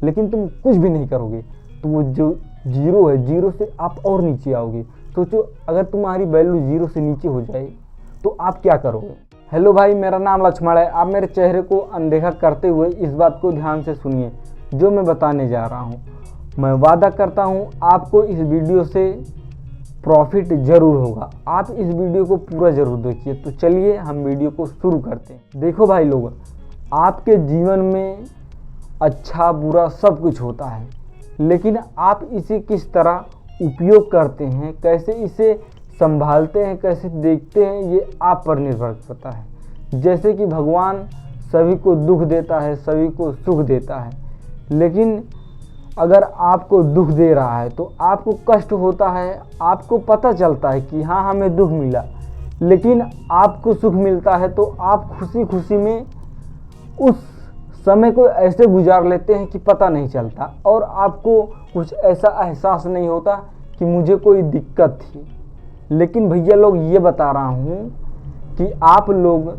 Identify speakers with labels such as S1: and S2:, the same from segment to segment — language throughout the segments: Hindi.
S1: लेकिन तुम कुछ भी नहीं करोगे तो वो जो जीरो है, जीरो से आप और नीचे आओगे। सोचो अगर तुम्हारी वैल्यू जीरो से नीचे हो जाए तो आप क्या करोगे। हेलो भाई, मेरा नाम लक्ष्मण है। आप मेरे चेहरे को अनदेखा करते हुए इस बात को ध्यान से सुनिए जो मैं बताने जा रहा हूँ। मैं वादा करता हूँ आपको इस वीडियो से प्रॉफिट ज़रूर होगा। आप इस वीडियो को पूरा ज़रूर देखिए। तो चलिए हम वीडियो को शुरू करते हैं। देखो भाई लोग, आपके जीवन में अच्छा बुरा सब कुछ होता है, लेकिन आप इसे किस तरह उपयोग करते हैं, कैसे इसे संभालते हैं, कैसे देखते हैं, ये आप पर निर्भर करता है। जैसे कि भगवान सभी को दुख देता है, सभी को सुख देता है, लेकिन अगर आपको दुख दे रहा है तो आपको कष्ट होता है, आपको पता चलता है कि हाँ हमें दुख मिला, लेकिन आपको सुख मिलता है तो आप खुशी खुशी में उस समय को ऐसे गुजार लेते हैं कि पता नहीं चलता और आपको कुछ ऐसा एहसास नहीं होता कि मुझे कोई दिक्कत थी। लेकिन भैया लोग, ये बता रहा हूँ कि आप लोग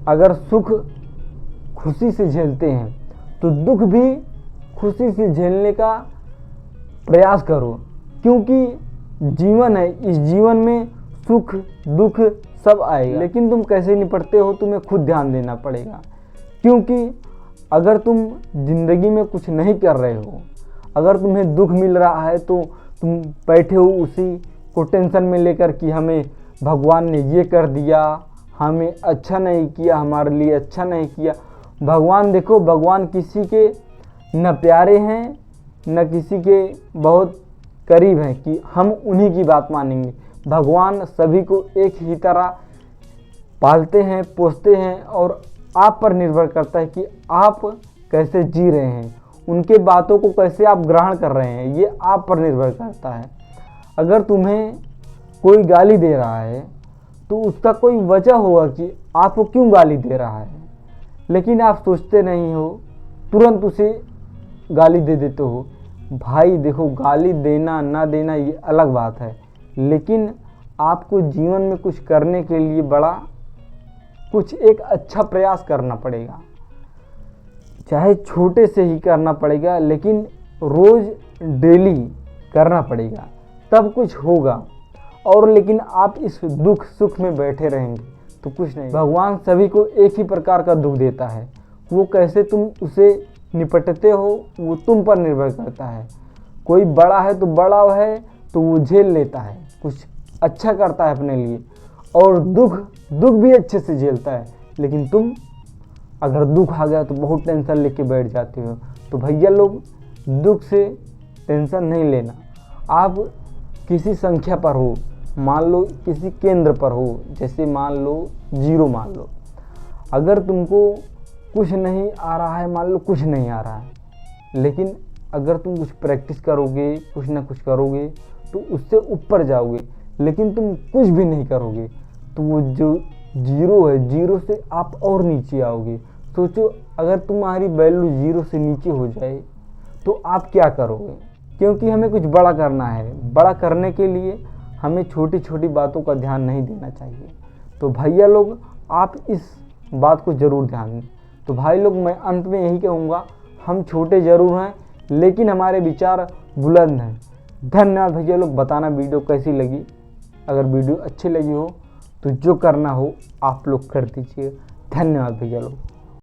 S1: अगर सुख खुशी से झेलते हैं तो दुख भी खुशी से झेलने का प्रयास करो, क्योंकि जीवन है, इस जीवन में सुख दुख सब आएगा। लेकिन तुम कैसे निपटते हो तुम्हें खुद ध्यान देना पड़ेगा, क्योंकि अगर तुम जिंदगी में कुछ नहीं कर रहे हो, अगर तुम्हें दुख मिल रहा है तो तुम बैठे हो उसी को टेंशन में लेकर कि हमें भगवान ने ये कर दिया, हमें अच्छा नहीं किया, हमारे लिए अच्छा नहीं किया। भगवान देखो, भगवान किसी के न प्यारे हैं न किसी के बहुत करीब हैं कि हम उन्हीं की बात मानेंगे। भगवान सभी को एक ही तरह पालते हैं, पोसते हैं और आप पर निर्भर करता है कि आप कैसे जी रहे हैं, उनके बातों को कैसे आप ग्रहण कर रहे हैं, ये आप पर निर्भर करता है। अगर तुम्हें कोई गाली दे रहा है तो उसका कोई वजह होगा कि आपको क्यों गाली दे रहा है, लेकिन आप सोचते नहीं हो, तुरंत उसे गाली दे देते हो। भाई देखो, गाली देना ना देना ये अलग बात है, लेकिन आपको जीवन में कुछ करने के लिए बड़ा कुछ एक अच्छा प्रयास करना पड़ेगा, चाहे छोटे से ही करना पड़ेगा, लेकिन रोज़ डेली करना पड़ेगा, तब कुछ होगा। और लेकिन आप इस दुख सुख में बैठे रहेंगे तो कुछ नहीं। भगवान सभी को एक ही प्रकार का दुख देता है, वो कैसे तुम उसे निपटते हो वो तुम पर निर्भर करता है। कोई बड़ा है तो बड़ा है तो वो झेल लेता है, कुछ अच्छा करता है अपने लिए, और दुख भी अच्छे से झेलता है। लेकिन तुम अगर दुख आ गया तो बहुत टेंशन लेके बैठ जाते हो। तो भैया लोग, दुख से टेंशन नहीं लेना। आप किसी संख्या पर हो, मान लो किसी केंद्र पर हो, जैसे मान लो 0 मान लो, अगर तुमको कुछ नहीं आ रहा है, मान लो कुछ नहीं आ रहा है, लेकिन अगर तुम कुछ प्रैक्टिस करोगे, कुछ ना कुछ करोगे तो उससे ऊपर जाओगे। लेकिन तुम कुछ भी नहीं करोगे तो वो जो जीरो है, जीरो से आप और नीचे आओगे। सोचो अगर तुम्हारी वैल्यू जीरो से नीचे हो जाए तो आप क्या करोगे, क्योंकि हमें कुछ बड़ा करना है। बड़ा करने के लिए हमें छोटी छोटी बातों का ध्यान नहीं देना चाहिए। तो भैया लोग, आप इस बात को ज़रूर ध्यान दें। तो भाई लोग, मैं अंत में यही कहूँगा, हम छोटे ज़रूर हैं लेकिन हमारे विचार बुलंद हैं। धन्यवाद भैया लोग। बताना वीडियो कैसी लगी। अगर वीडियो अच्छी लगी हो तो जो करना हो आप लोग कर दीजिए। धन्यवाद भैया लोग।